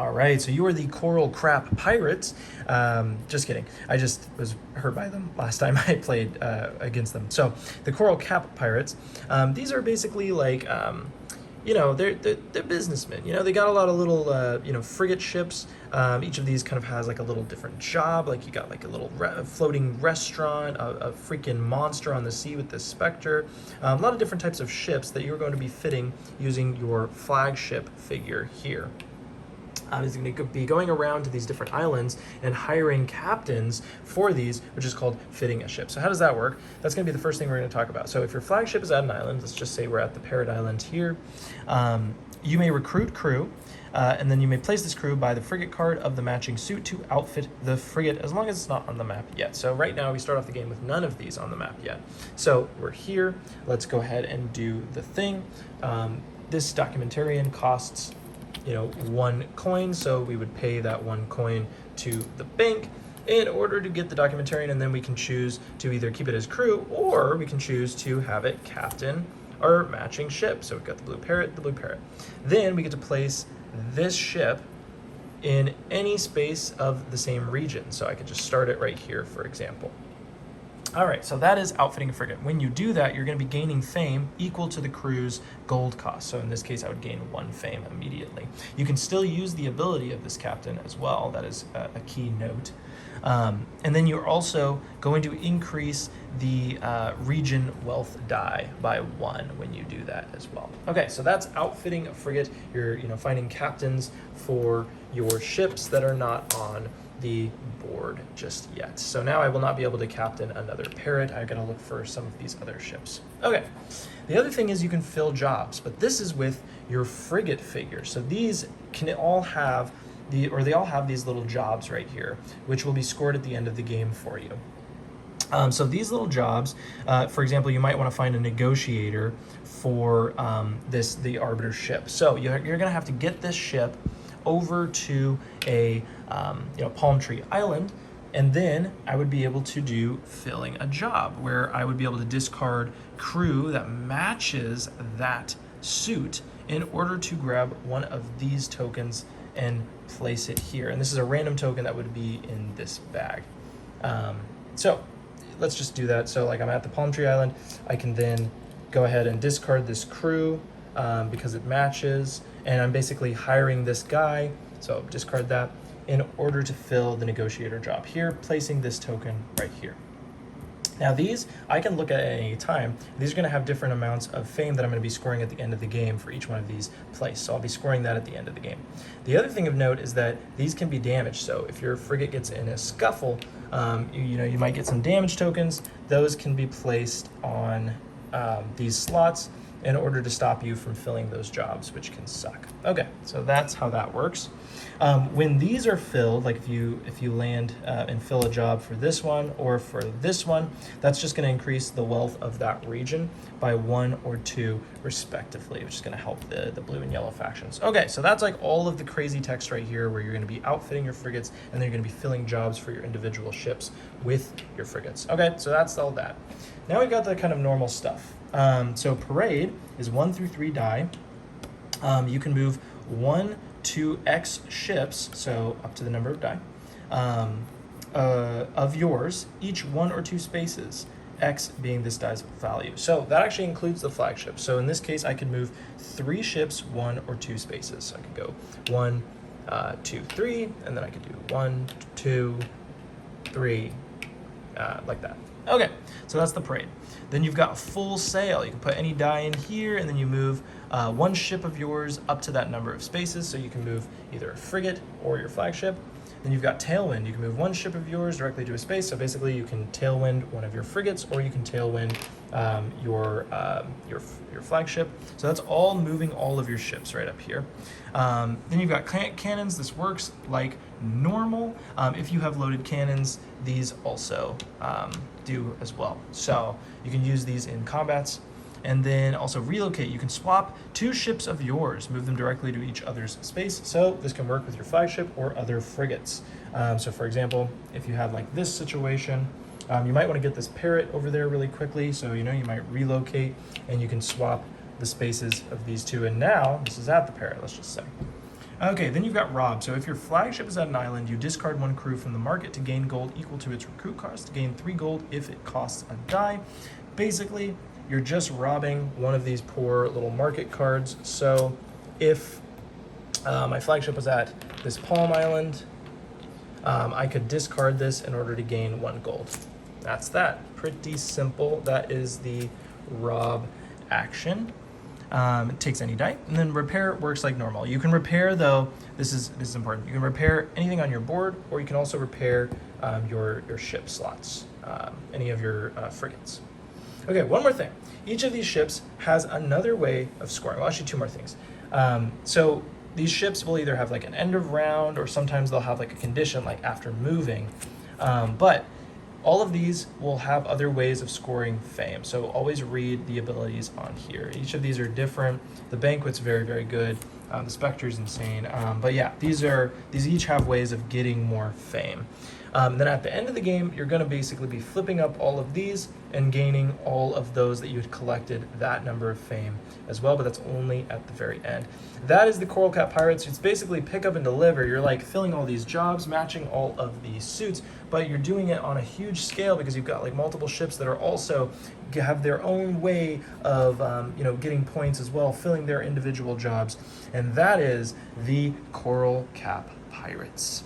All right, so you are the Coral Crap Pirates. Just kidding. I just was hurt by them last time I played against them. So the Coral Cap Pirates, these are basically like, they're businessmen. You know, they got a lot of little, frigate ships. Each of these kind of has like a little different job. Like you got like a little floating restaurant, a freaking monster on the sea with this specter. A lot of different types of ships that you're going to be fitting using your flagship figure here. Is going to be going around to these different islands and hiring captains for these, which is called fitting a ship. So how does that work? That's going to be the first thing we're going to talk about. So if your flagship is at an island, let's just say we're at the Parrot Island here, you may recruit crew, and then you may place this crew by the frigate card of the matching suit to outfit the frigate, as long as it's not on the map yet. So right now we start off the game with none of these on the map yet. So we're here. Let's go ahead and do the thing. This documentarian costs 1 coin, so we would pay that 1 coin to the bank in order to get the documentarian, and then we can choose to either keep it as crew, or we can choose to have it captain our matching ship. So we've got the blue parrot, the blue parrot. Then we get to place this ship in any space of the same region. So I could just start it right here, for example. All right, so that is outfitting a frigate. When you do that, you're going to be gaining fame equal to the crew's gold cost. So in this case, I would gain 1 fame immediately. You can still use the ability of this captain as well. That is a key note. And then you're also going to increase the region wealth die by 1 when you do that as well. Okay, so that's outfitting a frigate. You're finding captains for your ships that are not on the board just yet. So now I will not be able to captain another parrot. I gotta look for some of these other ships. Okay, the other thing is you can fill jobs, but this is with your frigate figure. So these can all have they all have these little jobs right here, which will be scored at the end of the game for you. So these little jobs, for example, you might want to find a negotiator for the arbiter ship. So you're gonna have to get this ship over to a palm tree island, and then I would be able to do filling a job where I would be able to discard crew that matches that suit in order to grab one of these tokens and place it here. And this is a random token that would be in this bag. So let's just do that. So like I'm at the palm tree island, I can then go ahead and discard this crew because it matches, and I'm basically hiring this guy, so discard that, in order to fill the negotiator job here, placing this token right here. Now these, I can look at any time. These are going to have different amounts of fame that I'm going to be scoring at the end of the game for each one of these placed, so I'll be scoring that at the end of the game. The other thing of note is that these can be damaged, so if your frigate gets in a scuffle, you might get some damage tokens. Those can be placed on these slots in order to stop you from filling those jobs, which can suck. Okay, so that's how that works. When these are filled, like if you land and fill a job for this one or for this one, that's just going to increase the wealth of that region by 1 or 2 respectively, which is going to help the blue and yellow factions. Okay, so that's like all of the crazy text right here where you're going to be outfitting your frigates, and then you're going to be filling jobs for your individual ships with your frigates. Okay, so that's all that. Now we've got the kind of normal stuff. So parade is 1 through 3 die. You can move 1 to X ships, so up to the number of die, of yours, each 1 or 2 spaces, X being this die's value. So that actually includes the flagship. So in this case, I could move 3 ships 1 or 2 spaces. So I could go 1, 2, 3, and then I could do 1, 2, 3, like that. Okay, so that's the parade. Then you've got full sail. You can put any die in here, and then you move 1 ship of yours up to that number of spaces, so you can move either a frigate or your flagship. Then you've got tailwind. You can move 1 ship of yours directly to a space, so basically you can tailwind one of your frigates, or you can tailwind your flagship. So that's all moving all of your ships right up here. Then you've got cannons. This works like normal. If you have loaded cannons, these also do as well. So you can use these in combats. And then also relocate. You can swap 2 ships of yours, move them directly to each other's space. So this can work with your flagship or other frigates. So for example, if you have like this situation, you might want to get this parrot over there really quickly. So you might relocate, and you can swap the spaces of these 2. And now this is at the parrot, let's just say. Okay, then you've got rob. So if your flagship is at an island, you discard one crew from the market to gain gold equal to its recruit cost. Gain 3 gold if it costs a die. Basically, you're just robbing one of these poor little market cards. So if my flagship was at this Palm Island, I could discard this in order to gain 1 gold. That's that. Pretty simple. That is the rob action. It takes any die, and then repair works like normal. You can repair, though, this is important. You can repair anything on your board, or you can also repair your ship slots, any of your frigates. Okay, one more thing. Each of these ships has another way of scoring. Well, actually, 2 more things. So these ships will either have like an end of round, or sometimes they'll have like a condition like after moving. But all of these will have other ways of scoring fame. So always read the abilities on here. Each of these are different. The Banquet's very, very good. The Spectre's insane. But yeah, these each have ways of getting more fame. Then at the end of the game, you're going to basically be flipping up all of these and gaining all of those that you had collected that number of fame as well, but that's only at the very end. That is the Coral Cap Pirates. It's basically pick up and deliver. You're like filling all these jobs, matching all of these suits, but you're doing it on a huge scale because you've got like multiple ships that are also have their own way of getting points as well, filling their individual jobs, and that is the Coral Cap Pirates.